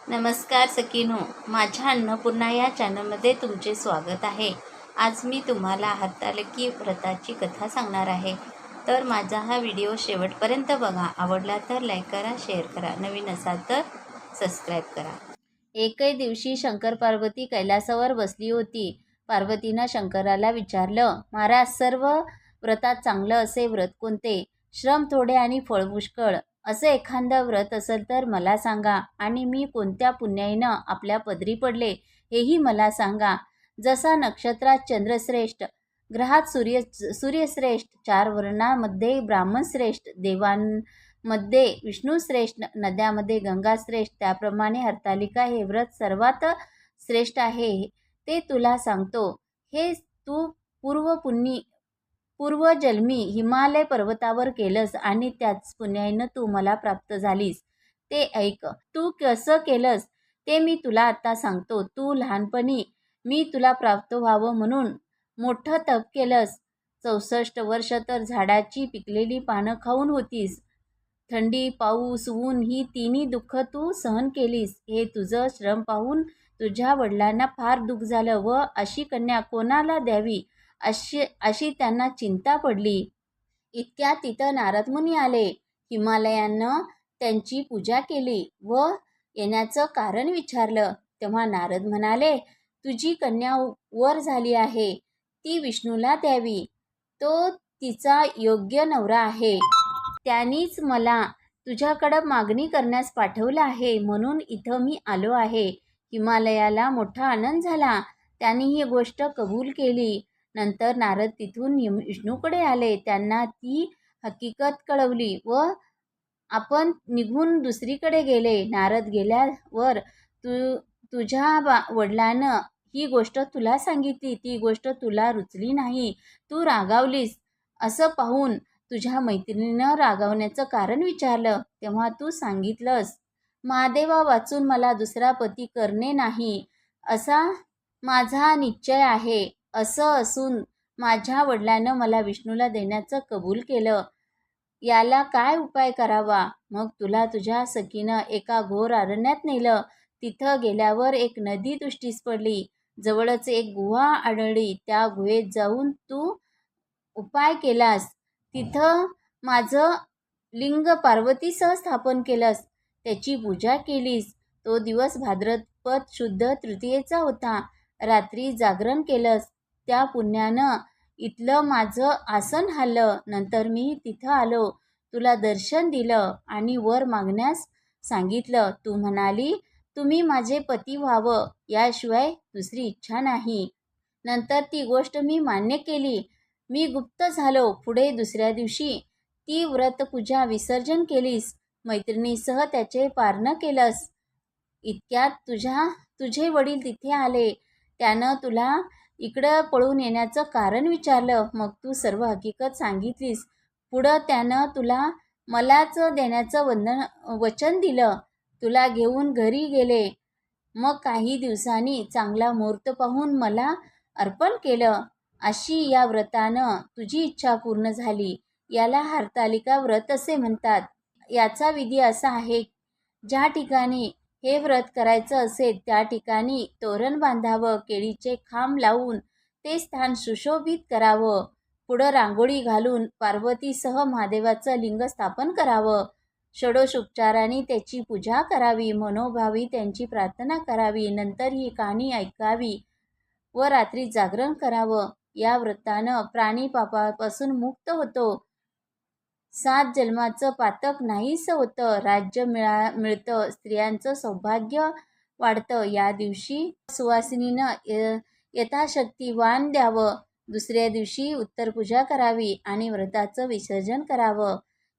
नमस्कार सखीनो, माझ्या अन्नपूर्णा या चॅनलमध्ये तुमचे स्वागत आहे। आज मी तुम्हाला हरतालिका व्रताची कथा सांगणार आहे। तर माझा हा व्हिडिओ शेवटपर्यंत बघा। आवडला तर लाईक करा, शेअर करा, नवीन असाल तर सबस्क्राईब करा। एके दिवशी शंकर पार्वती कैलासावर बसली होती। पार्वतीनं शंकराला विचारलं, महाराज, सर्व व्रतात चांगलं असे व्रत कोणते? श्रम थोडे आणि फळ पुष्कळ असं एखादं व्रत असेल तर मला सांगा, आणि मी कोणत्या पुण्याईनं आपल्या पदरी पडले हेही मला सांगा। जसा नक्षत्रात चंद्रश्रेष्ठ, ग्रहात सूर्यश्रेष्ठ, 4 वर्णांमध्ये ब्राह्मणश्रेष्ठ, देवांमध्ये विष्णुश्रेष्ठ, नद्यामध्ये गंगाश्रेष्ठ, त्याप्रमाणे हरतालिका हे व्रत सर्वात श्रेष्ठ आहे, ते तुला सांगतो। हे तू पूर्वजन्मी हिमालय पर्वतावर केलंस आणि त्याच पुण्याईनं तू मला प्राप्त झालीस, ते ऐक। तू कसं केलंस ते मी तुला आता सांगतो। तू लहानपणी मी तुला प्राप्त व्हावं म्हणून मोठं तप केलंस। 64 वर्ष तर झाडाची पिकलेली पानं खाऊन होतीस। थंडी, पाऊस, ऊन ही तिन्ही दुःख तू सहन केलीस। हे तुझं श्रम पाहून तुझ्या वडिलांना फार दुःख झालं व अशी कन्या कोणाला द्यावी अशी त्यांना चिंता पडली। इतक्यात तिथं नारद मुनी आले। हिमालयानं त्यांची पूजा केली व येण्याचं कारण विचारलं। तेव्हा नारद म्हणाले, तुझी कन्या वर झाली आहे, ती विष्णूला द्यावी, तो तिचा योग्य नवरा आहे। त्यांनीच मला तुझ्याकडं मागणी करण्यास पाठवलं आहे, म्हणून इथं मी आलो आहे। हिमालयाला मोठा आनंद झाला, त्यांनी ही गोष्ट कबूल केली। नंतर नारद तिथून विष्णूकडे आले, त्यांना ती हकीकत कळवली व आपण निघून दुसरीकडे गेले। नारद गेल्यावर तुझ्या वडिलांनं ही गोष्ट तुला सांगितली, ती गोष्ट तुला रुचली नाही, तू रागावलीस। असं पाहून तुझ्या मैत्रिणीनं रागावण्याचं कारण विचारलं, तेव्हा तू सांगितलंस, महादेवा वाचून मला दुसरा पती करणे नाही असा माझा निश्चय आहे। असं असून माझ्या वडिलांनं मला विष्णूला देण्याचं कबूल केलं, याला काय उपाय करावा? मग तुला तुझ्या सखीनं एका घोर अरण्यात नेलं। तिथं गेल्यावर एक नदी दृष्टीस पडली, जवळच एक गुहा आढळली। त्या गुहेत जाऊन तू उपाय केलास, तिथं माझं लिंग पार्वतीसह स्थापन केलंस, त्याची पूजा केलीस। तो दिवस भाद्रपद शुद्ध तृतीयेचा होता। रात्री जागरण केलंस, त्या पुण्यानं इथलं माझं आसन हल्लं। नंतर मी तिथं आलो, तुला दर्शन दिलं आणि वर मागण्यास सांगितलं। तू म्हणाली, तुम्ही माझे पती व्हावं, याशिवाय दुसरी इच्छा नाही। नंतर ती गोष्ट मी मान्य केली, मी गुप्त झालो। पुढे दुसऱ्या दिवशी ती व्रतपूजा विसर्जन केलीस, मैत्रिणीसह त्याचे पारण केलंस। इतक्यात तुझे वडील तिथे आले, त्यानं तुला इकडं पळून येण्याचं कारण विचारलं। मग तू सर्व हकीकत सांगितलीस। पुढं त्यानं तुला मलाच देण्याचं वचन दिलं, तुला घेऊन घरी गेले। मग काही दिवसांनी चांगला मुहूर्त पाहून मला अर्पण केलं। अशी या व्रतानं तुझी इच्छा पूर्ण झाली। याला हरतालिका व्रत असे म्हणतात। याचा विधी असा आहे, ज्या ठिकाणी हे व्रत करायचं असेल त्या ठिकाणी तोरण बांधावं, केळीचे खांब लावून ते स्थान सुशोभित करावं, पुढं रांगोळी घालून पार्वतीसह महादेवाचं लिंग स्थापन करावं, षोडशोपचारांनी त्याची पूजा करावी, मनोभावी त्यांची प्रार्थना करावी, नंतर ही कहाणी ऐकावी व रात्री जागरण करावं। या व्रतानं प्राणी पापापासून मुक्त होतो, 7 जन्माचं पातक नाहीसं होतं, राज्य मिळतं, स्त्रियांचं सौभाग्य वाढतं। या दिवशी सुवासिनीनं यथाशक्ती वाण द्यावं, दुसऱ्या दिवशी उत्तर पूजा करावी आणि व्रताचं विसर्जन करावं।